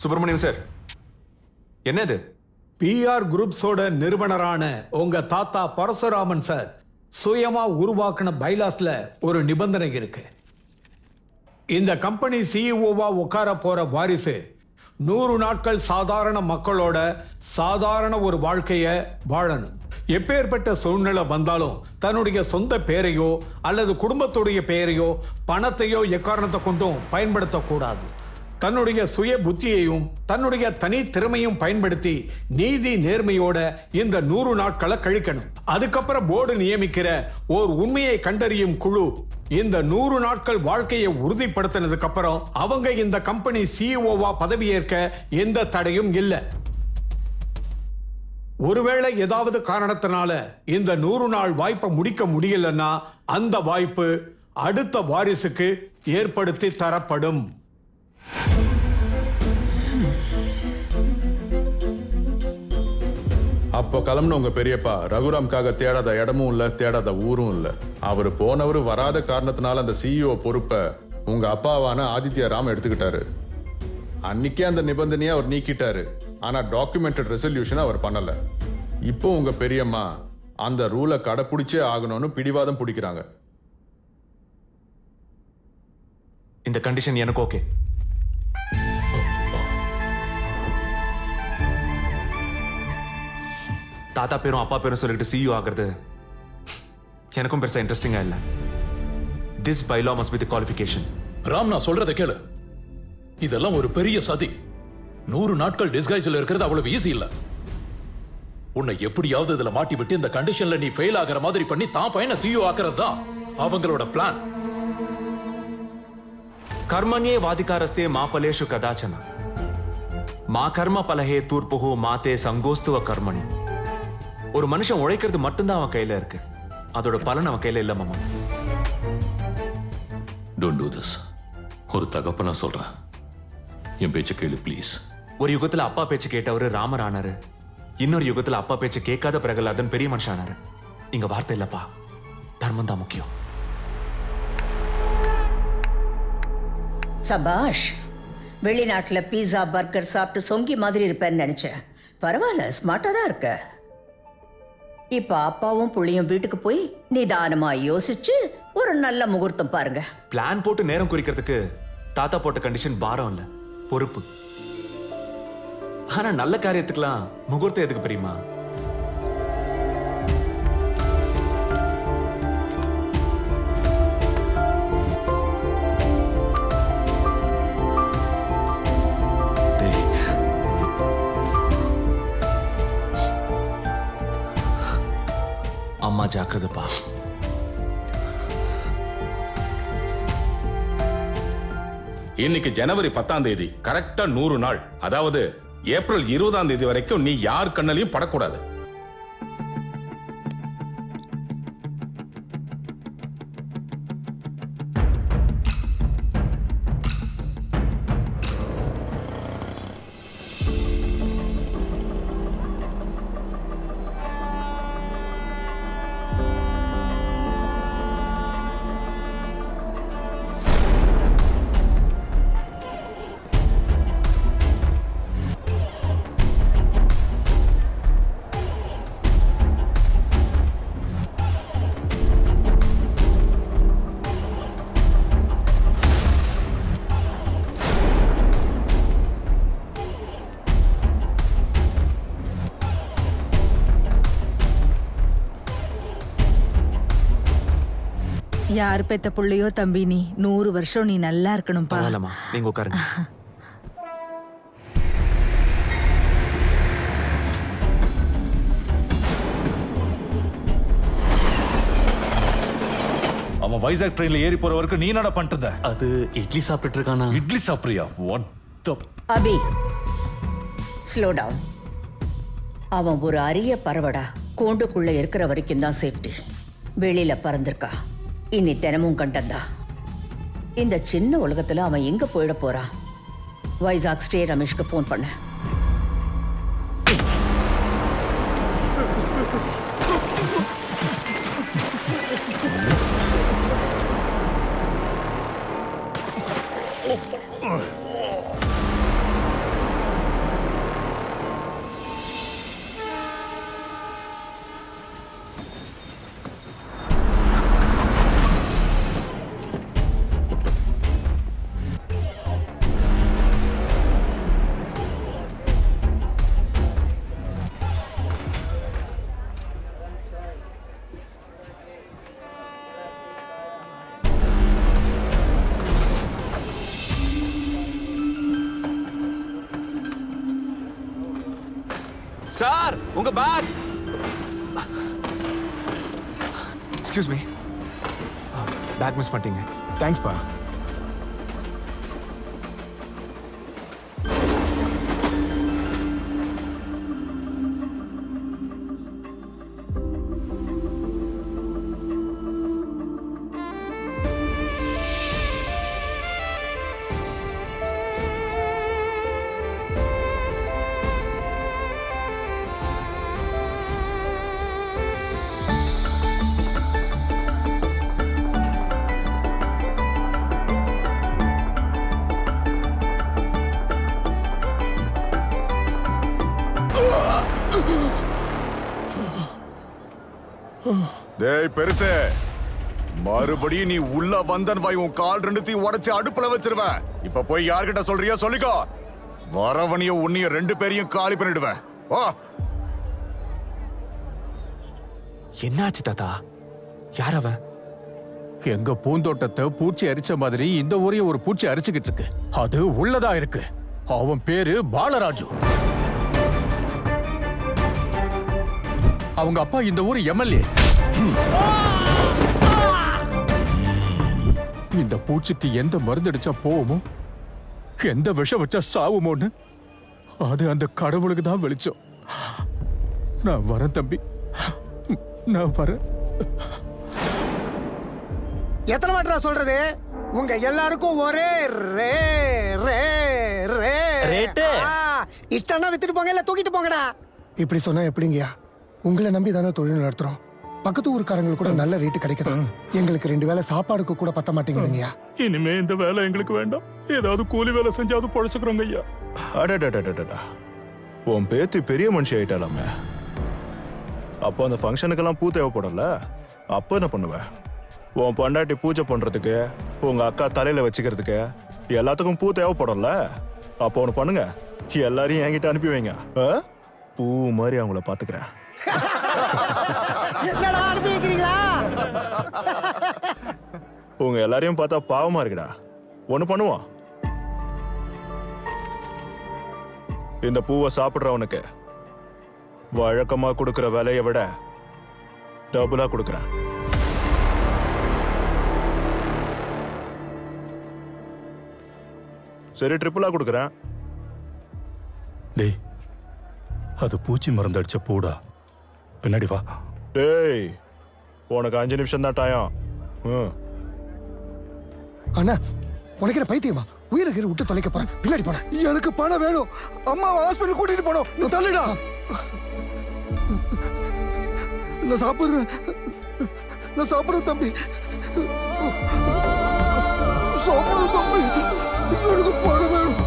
Subramaniam sir, என்னது? PR குரூப்ஸோட நிறுவனரான உங்க தாத்தா பரசுராமன் சார் சுயமா உருவாக்கின பைலாஸ்ல ஒரு நிபந்தனை இருக்கு. இந்த கம்பெனி சிஇஓவா உட்கார போற வாரிசு 100 நாட்கள் சாதாரண மக்களோட சாதாரண ஒரு வாழ்க்கைய வாழணும். எப்பேற்பட்ட சூழ்நிலை வந்தாலும் தன்னுடைய சொந்த பேரையோ அல்லது குடும்பத்துடைய பெயரையோ பணத்தையோ எக்காரணத்தை கொண்டும் பயன்படுத்தக்கூடாது. தன்னுடைய சுய புத்தியையும் தன்னுடைய தனி திறமையும் பயன்படுத்தி நீதி நேர்மையோட இந்த 100 நாட்களை கழிக்கணும். அதுக்கப்புறம் போர்டு நியமிக்கிற ஓர் உண்மையை கண்டறியும் குழு இந்த 100 நாட்கள் வாழ்க்கையை உறுதிப்படுத்தினதுக்கு அப்புறம் அவங்க இந்த கம்பெனி சிஇஓவா பதவியேற்க எந்த தடையும் இல்லை. ஒருவேளை ஏதாவது காரணத்தினால இந்த 100 நாள் வாய்ப்பை முடிக்க முடியலன்னா அந்த வாய்ப்பு அடுத்த வாரிசுக்கு ஏற்படுத்தி தரப்படும். அப்போ கிளம்புன உங்க பெரியப்பா ரகுராம்காக தேடாத இடமும் இல்ல, தேடாத ஊரும் இல்ல. அவர் போனவர் வராத காரணத்தினால அந்த சிஇஓ பொறுப்பை உங்க அப்பாவான ஆதித்ய ராம் எடுத்துக்கிட்டாரு. அன்னைக்கே அந்த நிபந்தனையை அவர் நீக்கிட்டாரு. ஆனா டாக்குமெண்டட் ரெசல்யூஷன் அவர் பண்ணல. இப்போ உங்க பெரியம்மா அந்த ரூலை கடைப்பிடிச்சே ஆகணும்னு பிடிவாதம் பிடிக்கிறாங்க. இந்த கண்டிஷன் எனக்கு ஓகே. தாத்தா பேரும் அப்பா பேரும் சொல்லிட்டு சிஇஓ ஆகிறது எனக்கும் பெருசா இன்ட்ரெஸ்டிங்கா இல்ல. திஸ் பைலா must be the qualification. Ram, நான் சொல்றத கேளு. இதெல்லாம் ஒரு பெரிய சதி. 100 நாட்கள் டிஸ்கைஸ்ல இருக்கிறது அவ்வளவு ஈஸி இல்ல. உன்னை எப்படியாவது இதுல மாட்டி விட்டு இந்த கண்டிஷன்ல நீ ஃபெயில் ஆகிற மாதிரி பண்ணி தான் பையனை சிஇஓ ஆக்குறது தான் அவங்களோட பிளான். கர்மண்யே வாதிகாரஸ்தே மா பலேஷு கதாச்சன மா கர்ம பலஹே தூர்ப்புஹு மாதே சங்கோஸ்துவ கர்மணி. ஒரு மனுஷன் உழைக்கிறது மட்டும்தான் அவன் கையில இருக்கு, அதோட பலன் அவன் கையில இல்ல மாமா. Don't to this. ஒரு தகப்பனா சொல்றேன், என் பேச்ச கேளு ப்ளீஸ். ஒரு யுகத்துல அப்பா பேச்சு கேட்டவரு ராமர் ஆனாரு. இன்னொரு யுகத்துல அப்பா பேச்சு கேட்காத பிரகலாதன் பெரிய மனுஷன் ஆனாரு. இங்க வார்த்தை இல்லப்பா, தர்மம் தான் முக்கியம். சபாஷ். வெளிநாட்டுல பீஸா பர்கர் சாப்பிட்டு சொங்கி மாதிரி இருப்பேன்னு நினைச்சேன். பரவாயில்ல, ஸ்மார்ட்டா தான் இருக்க. இப்ப அப்பாவும் புள்ளையும் வீட்டுக்கு போய் நிதானமா யோசிச்சு ஒரு நல்ல முகூர்த்தம் பாருங்க. பிளான் போட்டு நேரம் குறிக்கிறதுக்கு தாத்தா போட்ட கண்டிஷன் பாரம் இல்ல, பொறுப்பு. ஆனா நல்ல காரியத்துக்கெல்லாம் முகூர்த்தம் எதுக்கு தெரியுமா? அம்மா ஜாக்கிரதப்பா. இன்னைக்கு ஜனவரி 10ஆம் தேதி, கரெக்டா 100 நாள். அதாவது ஏப்ரல் 20ஆம் தேதி வரைக்கும் நீ யார் கண்ணிலையும் படக்கூடாது. யார் பெத்த புள்ளையோ தம்பி, நீ 100 வருஷம் நீ நல்லா இருக்கணும். பரவாயில்லம்மா, நீங்க உட்காருங்க. அவன் வைசாக் ட்ரெயின்ல ஏறி போற வரைக்கும் நீ நட பண்ணிட்டு. அது இட்லி சாப்பிட்டு இருக்கானா? இட்லி சாப்பிடுறியா? What the Abhi, slow down. அவன் ஒரு அரிய பறவடா. கூண்டுக்குள்ள இருக்கிற வரைக்கும் தான் சேஃப்டி. வெளியில பறந்திருக்கா, இனி தினமும் கண்டந்தா. இந்த சின்ன உலகத்துல அவன் எங்க போயிட போறான்? வைசாக் ஸ்டே ரமேஷ்க்கு ஃபோன் பண்ண. சார் உங்க bag. Excuse me, bag miss பண்ணிட்டீங்க. தேங்க்ஸ் பா. டேய் பெருசே, மறுபடியும் நீ உள்ள வந்தன் வாய் உன் கால் ரெண்டுத்தையும் உடைச்சு அடுப்புல வச்சிருவேன். இப்ப போய் யார்கிட்ட சொல்றியோ சொல்லிக்கோ. வரவனிய உன்னைய 2 பேரையும் காலி பண்ணிடுவேன். வா. என்னாச்சு தாத்தா? யார் அவன்? எங்க பூந்தோட்டத்தை பூச்சி அரிச்ச மாதிரி இந்த ஊரையும் ஒரு பூச்சி அரிச்சுக்கிட்டு இருக்கு. அது உள்ளதா இருக்கு. அவன் பேரு பாலராஜு. அவங்க அப்பா இந்த ஊர் எம்எல்ஏ. இந்த பூச்சிக்கு எந்த மருந்து அடிச்சா போவோமோ, எந்த விஷம் வச்சா சாவுமோன்னு அது அந்த கடவுளுக்கு தான் வெளிச்சம். நான் வரேன் தம்பி, நான் வரேன். எத்தனை வாட்டரா சொல்றது? உங்க எல்லாருக்கும் ஒரே ரே ரே ரே ரேட்டு. இஷ்டம்னா வித்துட்டு போங்க, இல்ல தூக்கிட்டு போங்கடா. இப்படி சொன்னா எப்படிங்கயா? உங்களை நம்பி தானே தொழில் நடத்துறோம். பக்கத்து ஊருக்காரங்களுக்கு கூட நல்ல ரேட்டு கிடைக்குது. எங்களுக்கு 2 வேளை சாப்பாடுக்கு கூட பத்த மாட்டேங்குதுங்கய்யா. இனிமே இந்த வேலை எங்களுக்கு வேண்டாம். ஏதாவது கூலி வேலை செஞ்சாவது பொழைச்சுக்கிறோங்க ஐயா. அடடடடடடா. உன் பேத்தி பெரிய மனுஷி ஆயிட்டாலாமே. அப்போ அந்த ஃபங்க்ஷனுக்கெல்லாம் பூ தேவைப்படல. அப்போ என்ன பண்ணுவ? உன் பொண்டாட்டி பூஜை பண்றதுக்கு, உங்க அக்கா தலையில வச்சுக்கிறதுக்கு எல்லாத்துக்கும் பூ தேவைப்படும்ல. அப்போ ஒன்று பண்ணுங்க, எல்லாரையும் என்கிட்ட அனுப்பி வைங்க. பூ மாதிரி அவங்கள பாத்துக்கிறேன். என்னடா அனுப்பி வைக்கிறீங்களா? உங்க எல்லாரையும் பார்த்தா பாவமா இருக்குடா. ஒண்ணு பண்ணுவோம், இந்த பூவை சாப்பிடுறவனுக்கு வழக்கமா கொடுக்கிற விலையை விட டபுளா கொடுக்கறேன். சரி, ட்ரிபிளா கொடுக்கறேன். டேய், அது பூச்சி மருந்து அடிச்ச பூடா. பின்னாடி வா. டேய், உனக்கு 5 நிமிஷம் தான் டைம். அண்ணா, உனக்கு என்ன பைத்தியமா? உயிருக்கு விட்டு தொலைக்க போறேன். பின்னாடி போன. எனக்கு பணம் வேணும். அம்மாவை ஹாஸ்பிட்டல் கூட்டிட்டு போனோம். நீ தள்ளிடா. நான் சாப்பிடுறேன் தம்பி. சாப்பிடுறேன் தம்பி. எனக்கு பணம் வேணும்.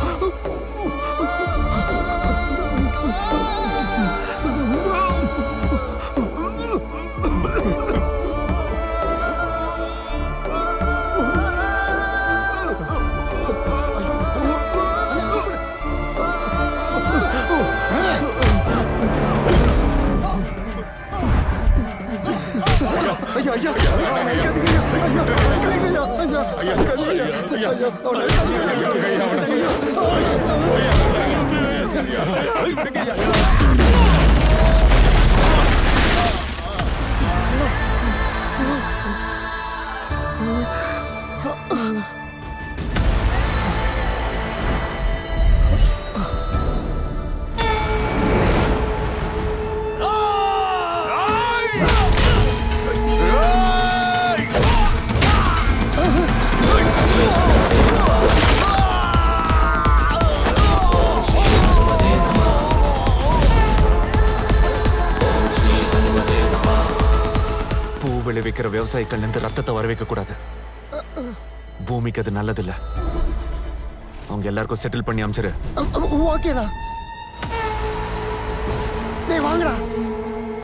விளைவிக்கிற விவசாயிகள் இருந்து ரத்தத்தை வர வைக்க கூடாது. பூமிக்கு அது நல்லதில்ல. அவங்க எல்லாருக்கும் செட்டில் பண்ணி அமைச்சிரு. ஓகேடா. டேய் வாங்கடா.